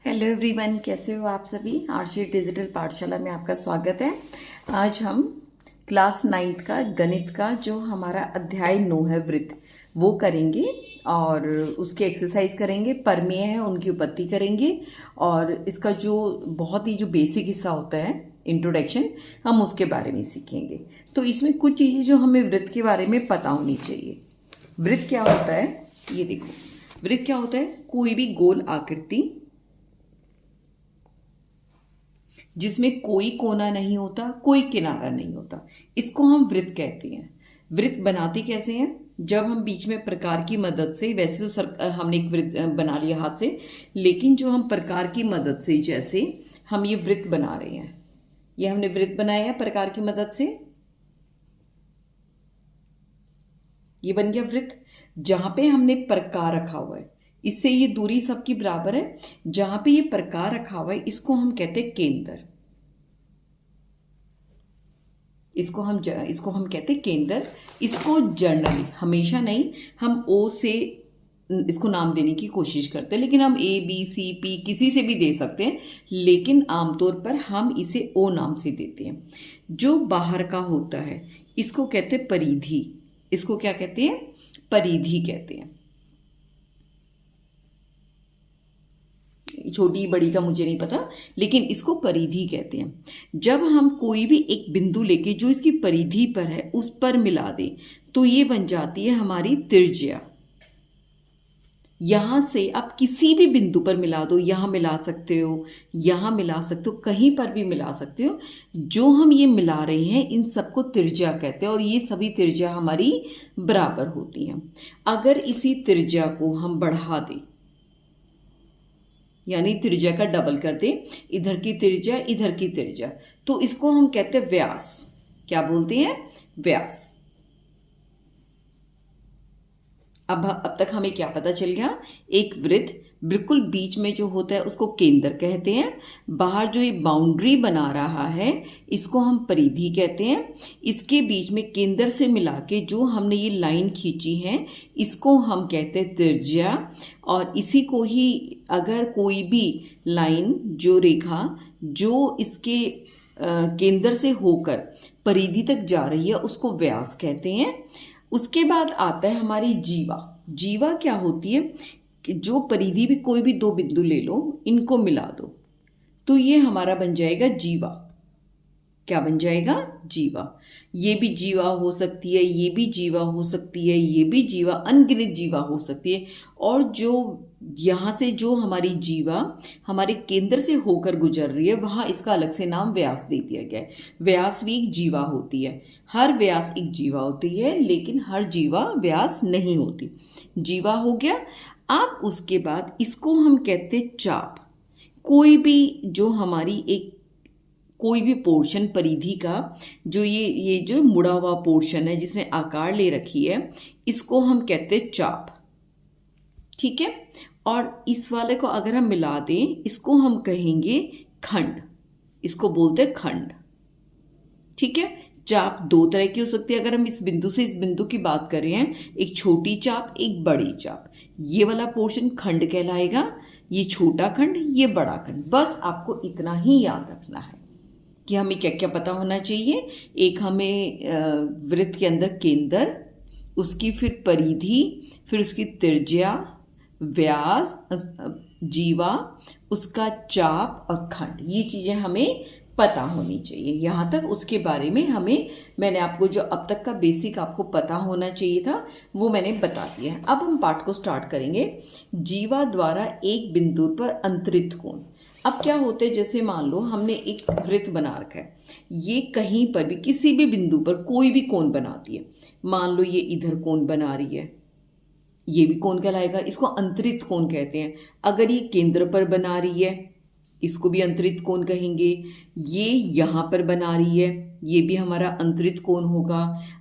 Hello everyone, कैसे हो आप सभी। आरशी डिजिटल पाठशाला में आपका स्वागत है। आज हम क्लास 9th का गणित का जो हमारा अध्याय 9 है वृत्त, वो करेंगे और उसके एक्सरसाइज करेंगे। परमेय है उनकी उपपत्ति करेंगे और इसका जो बहुत ही जो बेसिक हिस्सा होता है इंट्रोडक्शन, हम उसके बारे में सीखेंगे। तो इसमें कुछ चीज़ें जो हमें वृत्त के बारे में पता होनी चाहिए। वृत्त क्या होता है, ये देखो। वृत्त क्या होता है? कोई भी गोल आकृति जिसमें कोई कोना नहीं होता, कोई किनारा नहीं होता, इसको हम वृत्त कहते हैं। वृत्त बनाते कैसे हैं? जब हम बीच में प्रकार की मदद से, वैसे तो हमने एक वृत्त बना लिया हाथ से, लेकिन जो हम प्रकार की मदद से, जैसे हम ये वृत्त बना रहे हैं, ये हमने वृत्त बनाया है प्रकार की मदद से, ये बन गया वृत्त। जहां पे हमने प्रकार रखा हुआ है, इससे ये दूरी सबकी बराबर है, जहां पे ये प्रकार रखा हुआ है इसको हम कहते हैं केंद्र। इसको हम कहते हैं केंद्र। इसको जनरली, हमेशा नहीं, हम ओ से इसको नाम देने की कोशिश करते हैं, लेकिन हम ए बी सी पी किसी से भी दे सकते हैं, लेकिन आमतौर पर हम इसे ओ नाम से देते हैं। जो बाहर का होता है इसको कहते हैं परिधि। इसको क्या कहते हैं? परिधि कहते हैं। छोटी बड़ी का मुझे नहीं पता, लेकिन इसको परिधि कहते हैं। जब हम कोई भी एक बिंदु लेके जो इसकी परिधि पर है उस पर मिला दें तो ये बन जाती है हमारी त्रिज्या। यहां से आप किसी भी बिंदु पर मिला दो, यहां मिला सकते हो, यहां मिला सकते हो, कहीं पर भी मिला सकते हो। जो हम ये मिला रहे हैं इन सबको त्रिज्या कहते हैं और ये सभी त्रिज्या हमारी बराबर होती हैं। अगर इसी त्रिज्या को हम बढ़ा दें, यानी त्रिज्या का डबल कर दें, इधर की त्रिज्या इधर की त्रिज्या, तो इसको हम कहते हैं व्यास। क्या बोलते हैं? व्यास। अब तक हमें क्या पता चल गया? एक वृत्त बिल्कुल बीच में जो होता है उसको केंद्र कहते हैं। बाहर जो ये बाउंड्री बना रहा है इसको हम परिधि कहते हैं। इसके बीच में केंद्र से मिला के जो हमने ये लाइन खींची है इसको हम कहते हैं त्रिज्या। और इसी को ही अगर कोई भी लाइन, जो रेखा जो इसके केंद्र से होकर परिधि तक जा रही है उसको व्यास कहते हैं। उसके बाद आता है हमारी जीवा। जीवा क्या होती है कि जो परिधि भी, कोई भी दो बिंदु ले लो, इनको मिला दो तो ये हमारा बन जाएगा जीवा। क्या बन जाएगा? जीवा। ये भी जीवा हो सकती है, ये भी जीवा हो सकती है, ये भी जीवा, अनगिनत जीवा हो सकती है। और जो यहाँ से जो हमारी जीवा हमारे केंद्र से होकर गुजर रही है वहाँ इसका अलग से नाम व्यास दे दिया गया है। व्यास भी एक जीवा होती है। हर व्यास एक जीवा होती है, लेकिन हर जीवा व्यास नहीं होती। जीवा हो गया। अब उसके बाद इसको हम कहते हैं चाप। कोई भी जो हमारी एक कोई भी पोर्शन परिधि का, जो ये जो मुड़ा हुआ पोर्शन है जिसने आकार ले रखी है, इसको हम कहते हैं चाप। ठीक है। और इस वाले को अगर हम मिला दें इसको हम कहेंगे खंड। इसको बोलते हैं खंड। ठीक है। चाप दो तरह की हो सकती है। अगर हम इस बिंदु से इस बिंदु की बात कर रहे हैं, एक छोटी चाप, एक बड़ी चाप, ये वाला पोर्शन खंड कहलाएगा। ये छोटा खंड, ये बड़ा खंड। बस आपको इतना ही याद रखना है कि हमें क्या क्या पता होना चाहिए। एक हमें वृत्त के अंदर केंद्र, उसकी फिर परिधि, फिर उसकी त्रिज्या, व्यास, जीवा, उसका चाप और खंड, ये चीज़ें हमें पता होनी चाहिए। यहाँ तक उसके बारे में मैंने आपको जो अब तक का बेसिक आपको पता होना चाहिए था वो मैंने बता दिया है। अब हम पाठ को स्टार्ट करेंगे। जीवा द्वारा एक बिंदु पर अंतरित कोण। अब क्या होते हैं, जैसे मान लो हमने एक वृत्त बना रखा है, ये कहीं पर भी किसी भी बिंदु पर कोई भी कोण बनाती है। मान लो ये इधर कोण बना रही है, ये भी कोण कहलाएगा, इसको अंतरित कोण कहते हैं। अगर ये केंद्र पर बना रही है इसको भी अंतरित कोण कहेंगे। ये यहाँ पर बना रही है, ये भी हमारा अंतरित कोण होगा।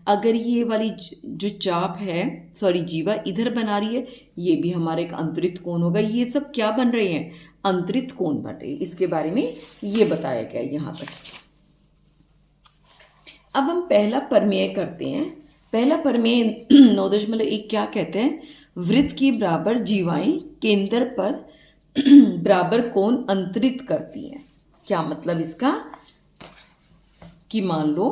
अगर ये वाली जो चाप है, सॉरी जीवा, इधर बना रही है, ये भी हमारा एक अंतरित कोण होगा। ये सब क्या बन रहे हैं? अंतरित कोण बन रहे हैं। इसके बारे में ये बताया गया है यहाँ तक। अब हम पहला प्रमेय करते हैं। पहला प्रमेय 9.1 क्या कहते हैं? वृत्त की बराबर जीवाएं केंद्र पर बराबर कोण अंतरित करती हैं। क्या मतलब इसका कि मान लो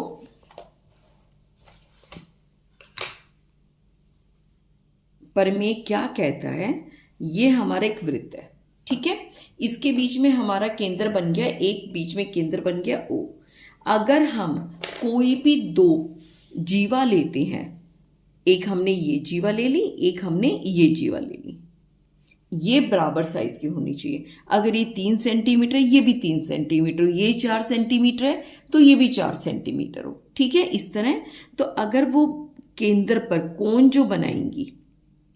प्रमेय क्या कहता है, ये हमारा एक वृत्त है, ठीक है, इसके बीच में हमारा केंद्र बन गया, एक बीच में केंद्र बन गया O। अगर हम कोई भी दो जीवा लेते हैं, एक हमने ये जीवा ले ली, एक हमने ये जीवा ले ली, ये बराबर साइज की होनी चाहिए। अगर ये 3 सेंटीमीटर है, ये भी 3 सेंटीमीटर, ये 4 सेंटीमीटर है तो ये भी 4 सेंटीमीटर हो, ठीक है, इस तरह। तो अगर वो केंद्र पर कोण जो बनाएंगी,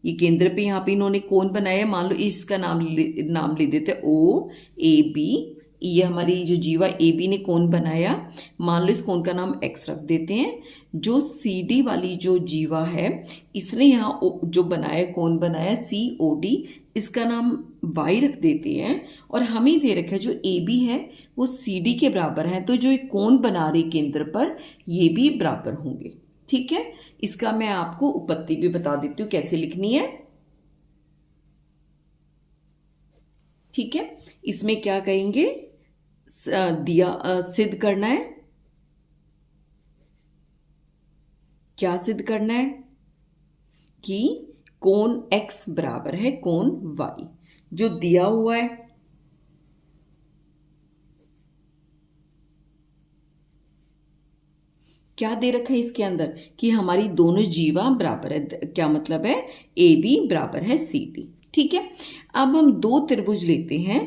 ये केंद्र पे यहाँ पे इन्होंने कोण बनाया, मान लो इसका नाम ले देते O A B, ये हमारी जो जीवा ए बी ने कोण बनाया, मान लो इस कोण का नाम x रख देते हैं। जो सी डी वाली जो जीवा है, इसने यहाँ जो बनाया कोण बनाया COD, इसका नाम y रख देते हैं। और हमें दे रखा है जो ए बी है वो सी डी के बराबर है, तो जो एक कोण बना रही केंद्र पर ये भी बराबर होंगे, ठीक है। इसका मैं आपको उपपत्ति भी बता देती हूँ कैसे लिखनी है, ठीक है। इसमें क्या कहेंगे, दिया सिद्ध करना है, क्या सिद्ध करना है कि कोण x बराबर है कोण y, जो दिया हुआ है। क्या दे रखा है इसके अंदर कि हमारी दोनों जीवा बराबर है, क्या मतलब है ए बी बराबर है सी डी, ठीक है। अब हम दो त्रिभुज लेते हैं,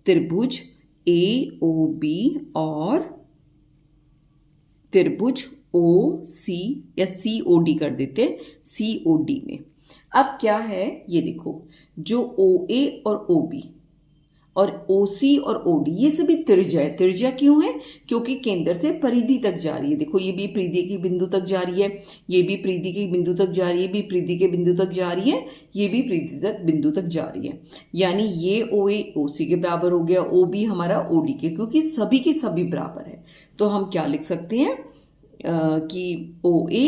त्रिभुज ए ओ बी और त्रिभुज ओ सी या सी ओ डी कर देते हैं, सी ओ डी में। अब क्या है ये देखो, जो ओ ए और ओ बी और ओ सी और ओ डी ये सभी त्रिज्या है। त्रिज्या क्यों है, क्योंकि केंद्र से परिधि तक जा रही है। देखो ये भी परिधि के बिंदु तक जा रही है, ये भी परिधि के बिंदु तक जा रही है, भी परिधि के बिंदु तक जा रही है, ये भी परिधि तक बिंदु तक जा रही है। यानी ये ओ ए ओ सी के बराबर हो गया, ओ बी हमारा ओ डी के, क्योंकि सभी के सभी बराबर है। तो हम क्या लिख सकते हैं कि ओ ए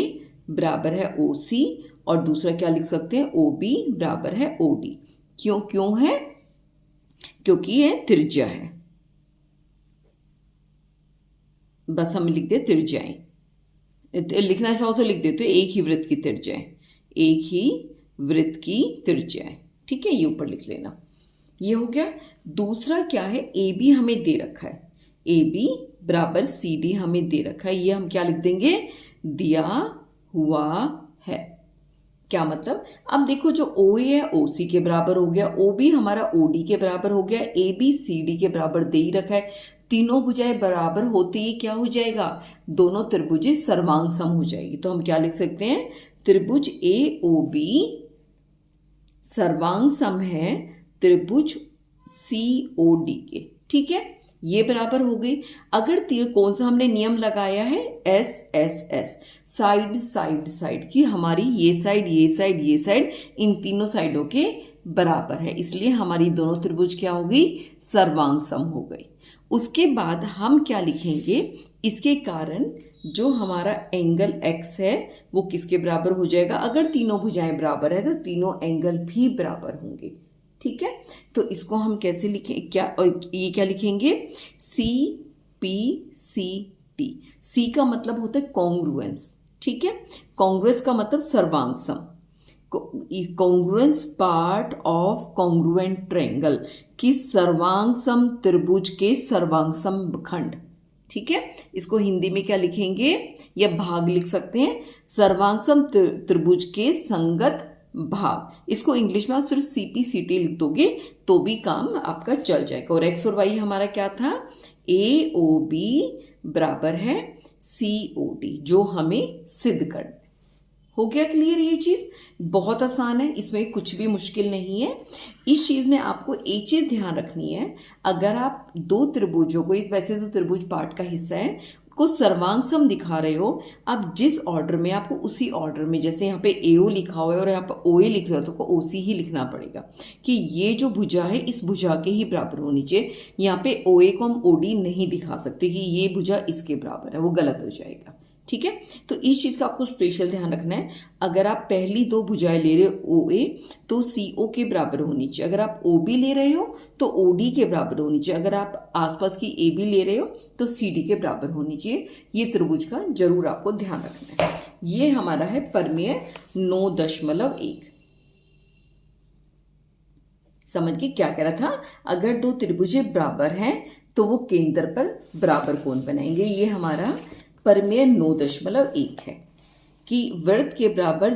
बराबर है ओ सी, और दूसरा क्या लिख सकते हैं, ओ बी बराबर है ओ डी। क्यों है, क्योंकि ये त्रिज्या है। बस हम लिख दे त्रिज्याएं, लिखना चाहो तो लिख देते हो एक ही वृत्त की त्रिज्याएं, एक ही वृत्त की त्रिज्याएं, ठीक है, ये ऊपर लिख लेना। ये हो गया। दूसरा क्या है, ए बी हमें दे रखा है, ए बी बराबर सी डी हमें दे रखा है। ये हम क्या लिख देंगे, दिया हुआ है। क्या मतलब, अब देखो जो ओ ए है ओ सी के बराबर हो गया, ओ बी हमारा ओ डी के बराबर हो गया, ए बी सी डी के बराबर दे ही रखा है। तीनों भुजाएं बराबर होते ही क्या हो जाएगा, दोनों त्रिभुजें सर्वांग सम हो जाएगी। तो हम क्या लिख सकते हैं, त्रिभुज ए ओ बी सर्वांग सम है त्रिभुज सी ओ डी के, ठीक है, ये बराबर हो गई। अगर कौन सा हमने नियम लगाया है, S S S, side side side की, हमारी ये साइड ये साइड ये साइड इन तीनों साइडों के बराबर है, इसलिए हमारी दोनों त्रिभुज क्या हो गई, सर्वांग सम हो गई। उसके बाद हम क्या लिखेंगे, इसके कारण जो हमारा एंगल x है वो किसके बराबर हो जाएगा, अगर तीनों भुजाएं बराबर है तो तीनों एंगल भी बराबर होंगे, ठीक है। तो इसको हम कैसे लिखें, क्या, और ये क्या लिखेंगे, सी पी सी टी। सी का मतलब होता है कॉन्ग्रुएंस, ठीक है, कॉन्ग्रुएंस का मतलब सर्वांग सम, congruence part of congruent triangle, कि सर्वांग सम त्रिभुज के सर्वांग सम खंड, ठीक है। इसको हिंदी में क्या लिखेंगे, या भाग लिख सकते हैं, सर्वांग सम त्रिभुज के संगत भाग। इसको इंग्लिश में आप सिर्फ सीपी सीटी लिख दोगे तो भी काम आपका चल जाएगा। और एक्स और वाई हमारा क्या था, ए ओ बी बराबर है सी ओ डी, जो हमें सिद्ध करना हो गया। क्लियर, ये चीज बहुत आसान है, इसमें कुछ भी मुश्किल नहीं है। इस चीज में आपको एक चीज ध्यान रखनी है, अगर आप दो त्रिभुजों को, वैसे तो त्रिभुज पार्ट का हिस्सा है, को सर्वांग सम दिखा रहे हो, आप जिस ऑर्डर में, आपको उसी ऑर्डर में, जैसे यहाँ पे एओ लिखा हुआ है और यहाँ पे ओए लिख रहे हो तो ओसी ही लिखना पड़ेगा, कि ये जो भुजा है इस भुजा के ही बराबर होनी चाहिए। यहाँ पे ओए को हम ओडी नहीं दिखा सकते कि ये भुजा इसके बराबर है, वो गलत हो जाएगा, ठीक है। तो इस चीज़ का आपको स्पेशल ध्यान रखना है। अगर आप पहली दो भुजाएं ले रहे हो OA तो CO के बराबर होनी चाहिए। अगर आप OB ले रहे हो तो OD के बराबर होनी चाहिए। अगर आप आसपास की AB ले रहे हो तो CD के बराबर होनी चाहिए। ये त्रिभुज का जरूर आपको ध्यान रखना है। ये हमारा है परमेय 9.1। समझ के क्या कह रहा था, अगर दो त्रिभुजें बराबर हैं तो वो केंद्र पर बराबर कोण बनाएंगे। ये हमारा परमेय 9.1 है कि वृत्त के बराबर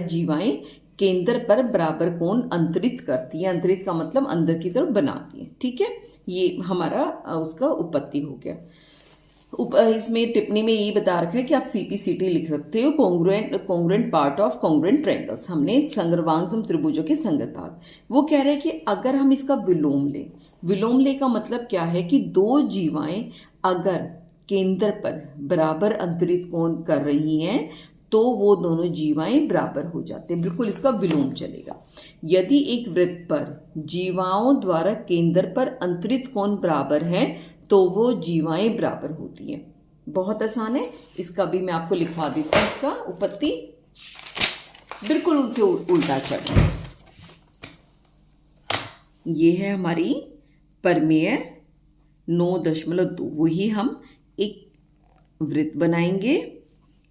जीवाएं केंद्र पर बराबर कोण अंतरित करती है। अंतरित का मतलब अंदर की तरफ बनाती है। ठीक है, ये हमारा उसका उपपत्ति हो गया। इसमें टिप्पणी में ये बता रखा है कि आप CPCT लिख सकते हो, congruent part of congruent triangles. हमने संगर्वांग सम त्रिभुजों के संगत भाग। वो कह रहे हैं कि अगर हम इसका विलोम ले का मतलब क्या है कि दो जीवाएं अगर केंद्र पर बराबर अंतरित कोण कर रही हैं तो वो दोनों जीवाएं बराबर हो जाते हैं। बिल्कुल इसका विलोम चलेगा। यदि एक वृत्त पर जीवाओं द्वारा केंद्र पर अंतरित कोण बराबर है तो वो जीवाएं बराबर होती हैं। बहुत आसान है, इसका भी मैं आपको लिखवा देती हूँ। इसका उपपत्ति बिल्कुल उनसे उल्टा चढ़। ये है हमारी परमेय 9.2। वही हम एक वृत्त बनाएंगे,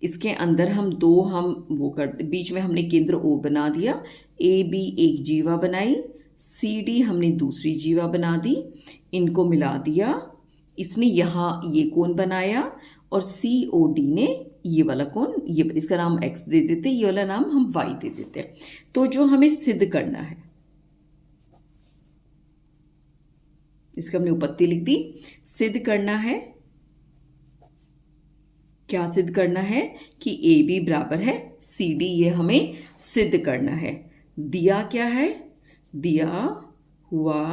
इसके अंदर हम वो करते, बीच में हमने केंद्र O बना दिया, AB एक जीवा बनाई, CD हमने दूसरी जीवा बना दी, इनको मिला दिया, इसने यहाँ ये कोण बनाया और COD ने ये वाला कोण, ये इसका नाम X दे देते, ये वाला नाम हम Y दे देते। तो जो हमें सिद्ध करना है, इसका हमने उपपत्ति लिख दी। सिद्ध करना है, क्या सिद्ध करना है कि AB बराबर है CD, ये हमें सिद्ध करना है। दिया क्या है, दिया हुआ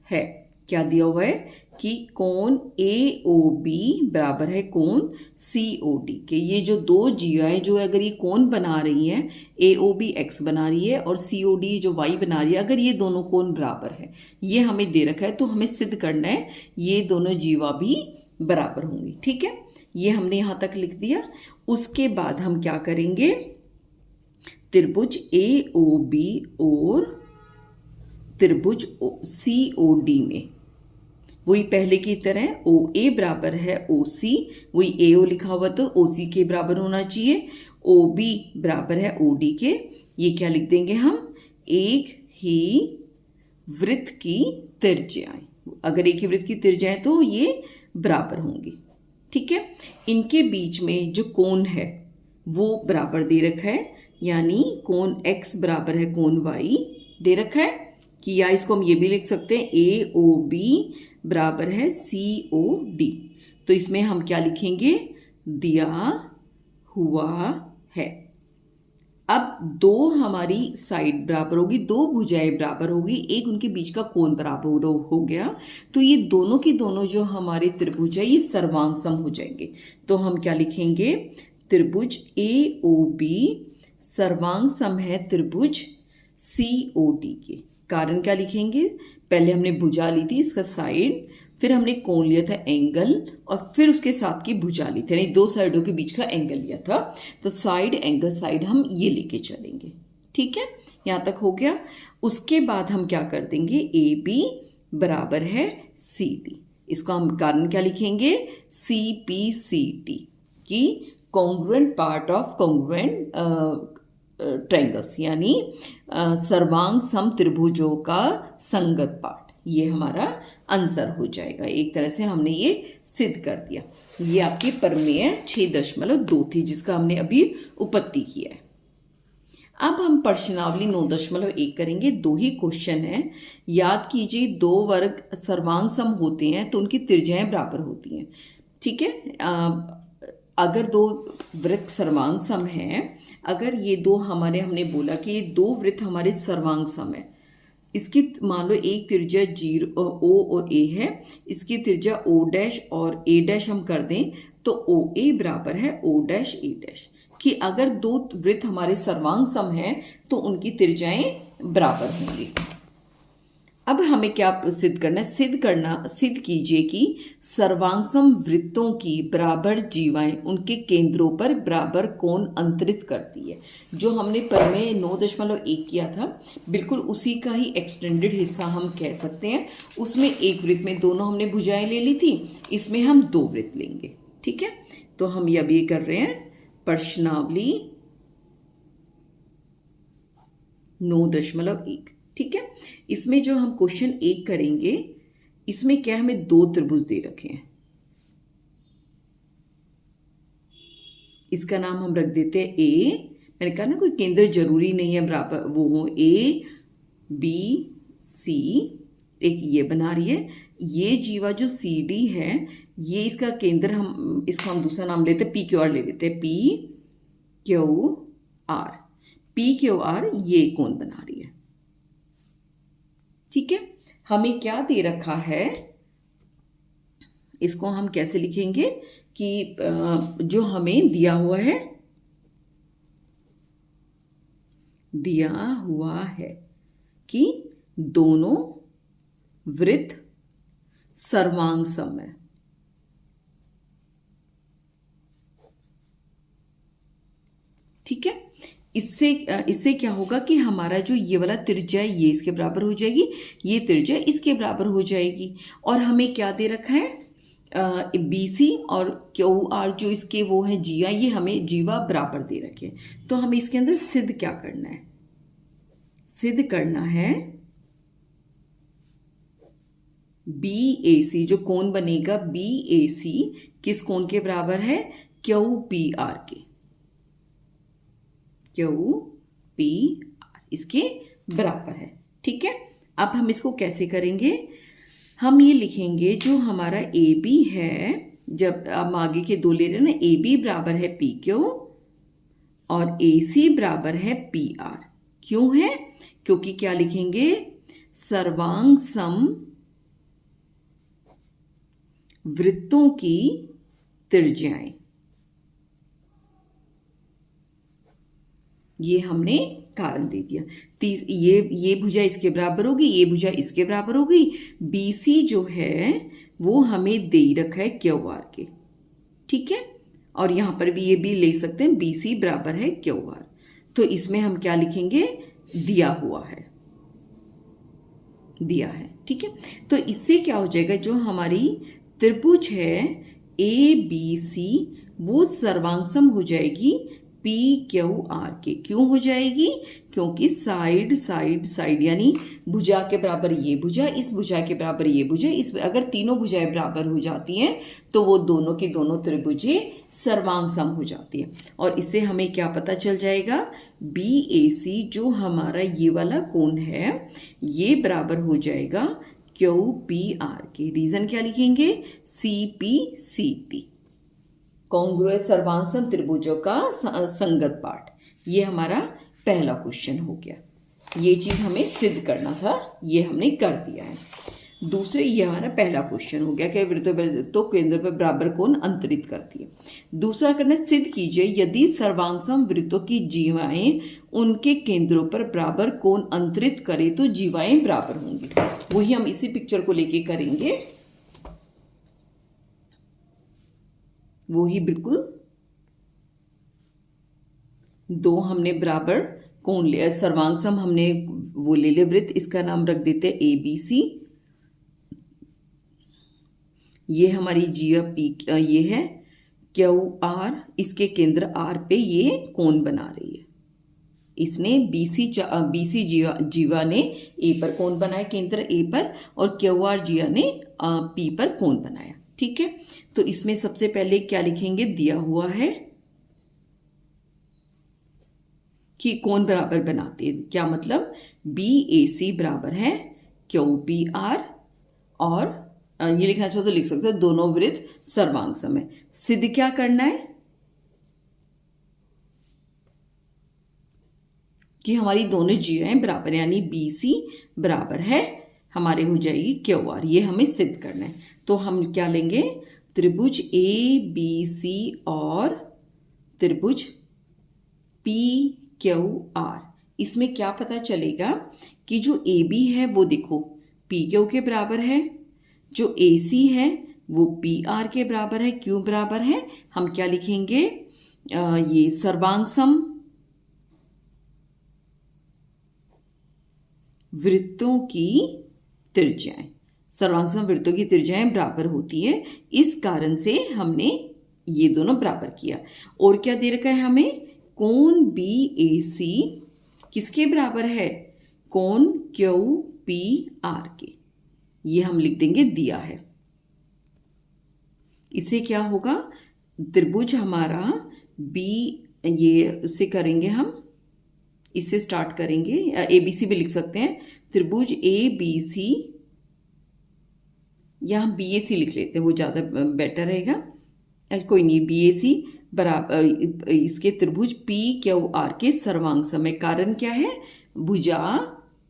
है, क्या दिया हुआ है कि कोण AOB बराबर है कोण COD के। ये जो दो जीवाएं जो अगर ये कोण बना रही हैं, AOB X बना रही है और COD जो Y बना रही है, अगर ये दोनों कोण बराबर है, ये हमें दे रखा है, तो हमें सिद्ध करना है ये दोनों जीवा भी बराबर होंगी। ठीक है, ये हमने यहाँ तक लिख दिया। उसके बाद हम क्या करेंगे, त्रिभुज AOB और त्रिभुज COD में वही पहले की तरह OA बराबर है OC, वही AO लिखा हुआ तो OC के बराबर होना चाहिए, OB बराबर है OD के। ये क्या लिख देंगे हम, एक ही वृत्त की त्रिज्याएं। अगर एक ही वृत्त की त्रिज्याएं तो ये बराबर होंगी। ठीक है, इनके बीच में जो कोण है वो बराबर दे रखा है, यानी कोण X बराबर है कोण Y दे रखा है कि, या इसको हम ये भी लिख सकते हैं AOB बराबर है COD। तो इसमें हम क्या लिखेंगे, दिया हुआ है। अब दो हमारी साइड बराबर होगी, दो भुजाएं बराबर होगी, एक उनके बीच का कोण बराबर हो गया, तो ये दोनों की दोनों जो हमारे त्रिभुज है ये सर्वांग सम हो जाएंगे। तो हम क्या लिखेंगे, त्रिभुज AOB सर्वांग सम है त्रिभुज COD के। कारण क्या लिखेंगे, पहले हमने भुजा ली थी इसका साइड, फिर हमने कोण लिया था एंगल, और फिर उसके साथ की भुजा ली थी, यानी दो साइडों के बीच का एंगल लिया था। तो साइड एंगल साइड हम ये लेके चलेंगे। ठीक है, यहाँ तक हो गया। उसके बाद हम क्या कर देंगे, AB बराबर है CD। इसको हम कारण क्या लिखेंगे, CPCT की congruent part of congruent triangles, यानी सर्वांग सम त्रिभुजों का संगत पार्ट। ये हमारा आंसर हो जाएगा। एक तरह से हमने ये सिद्ध कर दिया। ये आपकी परमेय 6.2 थी जिसका हमने अभी उपपत्ति किया है। अब हम प्रश्नावली 9.1 करेंगे। दो ही क्वेश्चन है, याद कीजिए दो वर्ग सर्वांग सम होते हैं तो उनकी त्रिज्याएं बराबर होती हैं। ठीक है, अगर दो वृत्त सर्वांग सम हैं, अगर ये दो हमने बोला कि ये दो वृत्त हमारे सर्वांग सम है, इसकी मान लो एक त्रिज्या 0 O और A है, इसकी त्रिज्या O' और A' हम कर दें तो OA बराबर है O' A' कि अगर दो वृत्त हमारे सर्वांग सम हैं तो उनकी त्रिज्याएं बराबर होंगी। अब हमें क्या सिद्ध करना है? सिद्ध कीजिए कि सर्वांगसम वृत्तों की बराबर जीवाएं उनके केंद्रों पर बराबर कोण अंतरित करती है। जो हमने प्रमेय 9.1 किया था, बिल्कुल उसी का ही एक्सटेंडेड हिस्सा हम कह सकते हैं। उसमें एक वृत्त में दोनों हमने भुजाएं ले ली थी, इसमें हम 2 वृत्त लेंगे। ठीक है, तो हम ये अभी कर रहे हैं प्रश्नावली 9.1। ठीक है, इसमें जो हम क्वेश्चन 1 करेंगे, इसमें क्या हमें 2 त्रिभुज दे रखे हैं। इसका नाम हम रख देते हैं ए। मैंने कहा ना कोई केंद्र जरूरी नहीं है बराबर वो हो, ए बी सी। एक ये बना रही है, ये जीवा जो सी डी है, ये इसका केंद्र इसको हम दूसरा नाम लेते हैं पी क्यू आर ले लेते हैं, P Q R. P Q R ये कोण बना रही है। ठीक है, हमें क्या दे रखा है, इसको हम कैसे लिखेंगे कि जो हमें दिया हुआ है कि दोनों वृत्त सर्वांग सम है। ठीक है, इससे क्या होगा कि हमारा जो ये वाला त्रिज्या है ये इसके बराबर हो जाएगी, ये त्रिज्या इसके बराबर हो जाएगी। और हमें क्या दे रखा है, बी सी और क्यू आर जो इसके वो है जीवा, ये हमें जीवा बराबर दे रखे हैं। तो हमें इसके अंदर सिद्ध क्या करना है? सिद्ध करना है बी ए सी, जो कोण बनेगा बी ए सी किस कोण के बराबर है? क्यू पी आर के। क्यू पी आर इसके बराबर है। ठीक है, अब हम इसको कैसे करेंगे? हम ये लिखेंगे जो हमारा ए बी है, जब हम आगे के 2 ले रहे हैं ना, ए बी बराबर है पी क्यू और ए सी बराबर है पी आर। क्यों है? क्योंकि क्या लिखेंगे? सर्वांग सम वृत्तों की त्रिज्याएं। ये हमने कारण दे दिया। ये भुजा इसके बराबर होगी, ये भुजा इसके बराबर होगी। BC जो है वो हमें दे ही रखा है क्यू आर के। ठीक है, और यहां पर भी ये भी ले सकते हैं, BC बराबर है क्यू आर। तो इसमें हम क्या लिखेंगे? दिया हुआ है, दिया है। ठीक है, तो इससे क्या हो जाएगा, जो हमारी त्रिभुज है ABC वो सर्वांगसम हो जाएगी पी क्यू आर के। क्यों हो जाएगी? क्योंकि साइड साइड साइड यानी भुजा के बराबर ये भुजा, इस भुजा के बराबर ये भुजा, इस अगर तीनों भुजाएं बराबर हो जाती हैं तो वो दोनों की दोनों त्रिभुजें सर्वांगसम हो जाती है। और इससे हमें क्या पता चल जाएगा? बी ए सी जो हमारा ये वाला कोण है ये बराबर हो जाएगा क्यू पी आर के। रीजन क्या लिखेंगे? C P C T, congruence सर्वांगसम त्रिभुजों का संगत पाठ। ये हमारा पहला क्वेश्चन हो गया। ये चीज हमें सिद्ध करना था, ये हमने कर दिया है। दूसरे, ये हमारा पहला क्वेश्चन हो गया कि वृत्तों केंद्र पर बराबर कोण अंतरित करती है। दूसरा करना, सिद्ध कीजिए यदि सर्वांगसम वृत्तों की जीवाएं उनके केंद्रों पर बराबर कोण अंतरित करे तो जीवाएं बराबर होंगी। वही हम इसी पिक्चर को लेके करेंगे, वो ही बिल्कुल 2 हमने बराबर कोण लिया, सर्वांगसम हमने वो ले लिया वृत्त, इसका नाम रख देते हैं ABC। ये हमारी जीवा पी ये है क्यू आर, इसके केंद्र आर पे ये कोण बना रही है। इसने BC जीवा ने ए पर कोण बनाया, केंद्र ए पर, और क्यू आर जीवा ने पी पर कोण बनाया। ठीक है, तो इसमें सबसे पहले क्या लिखेंगे? दिया हुआ है कि कोण बराबर बनाते हैं। क्या मतलब? BAC बराबर है QPR, और ये लिखना चाहो तो लिख सकते हो दोनों वृत्त सर्वांगसम है। सिद्ध क्या करना है कि हमारी दोनों जीवाएं बराबर, यानी BC बराबर है हमारे हो जाएगी QR। ये हमें सिद्ध करना है। तो हम क्या लेंगे? त्रिभुज ABC और त्रिभुज PQR। इसमें क्या पता चलेगा कि जो AB है वो देखो पी क्यू के बराबर है, जो ए सी है वो पी आर के बराबर है। क्यों बराबर है? हम क्या लिखेंगे, ये सर्वांग सम वृत्तों की त्रिज्याएं, सर्वांग सम वृत्तों की त्रिज्याएं बराबर होती है। इस कारण से हमने ये दोनों बराबर किया। और क्या दे रखा है हमें, कोण बी ए सी किसके बराबर है, कोण क्यू पी आर के। ये हम लिख देंगे, दिया है। इससे क्या होगा, त्रिभुज हमारा बी, ये उससे करेंगे हम, इससे स्टार्ट करेंगे, ए बी सी भी लिख सकते हैं। त्रिभुज ए बी सी, यहाँ बी ए सी लिख लेते हैं, वो ज़्यादा बेटर रहेगा। कोई नहीं, बी ए सी बराबर इसके त्रिभुज पी क्यू आर के सर्वांग सम। कारण क्या है, भुजा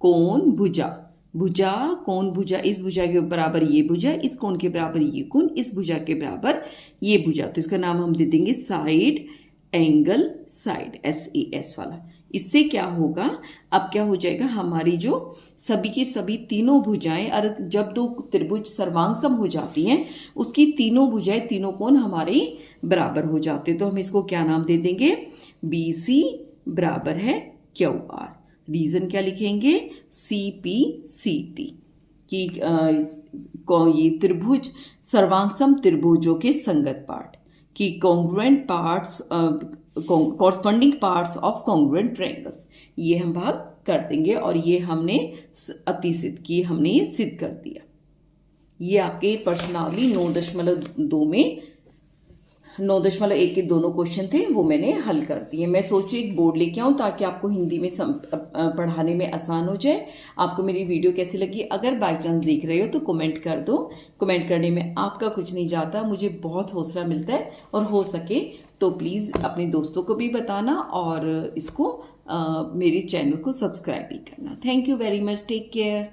कोण भुजा, भुजा कोण भुजा, इस भुजा के बराबर ये भुजा, इस कोण के बराबर ये कोण, इस भुजा के बराबर ये भुजा। तो इसका नाम हम दे देंगे साइड एंगल साइड, SAS वाला। इससे क्या होगा, अब क्या हो जाएगा, हमारी जो सभी के सभी तीनों भुजाएं, और जब दो त्रिभुज सर्वांग सम हो जाती हैं, उसकी तीनों भुजाएं, तीनों कोण हमारे बराबर हो जाते हैं। तो हम इसको क्या नाम दे देंगे, BC बराबर है QR। रीजन क्या लिखेंगे, CPCT कि ये त्रिभुज सर्वांग सम त्रिभुजों के संगत पार्ट की congruent parts, corresponding parts of congruent triangles, ये हम भाग कर देंगे। और ये हमने अतिसिद्ध की, हमने ये सिद्ध कर दिया। ये आपके पर्सनली 9.2 में 9.1 के दोनों क्वेश्चन थे, वो मैंने हल कर दिए। मैं सोची एक बोर्ड लेके आऊँ ताकि आपको हिंदी में पढ़ाने में आसान हो जाए। आपको मेरी वीडियो कैसी लगी, अगर बाई चांस देख रहे हो तो कमेंट कर दो। कमेंट करने में आपका कुछ नहीं जाता, मुझे बहुत हौसला मिलता है। और हो सके तो प्लीज़ अपने दोस्तों को भी बताना, और इसको मेरे चैनल को सब्सक्राइब भी करना। Thank you very much, take care.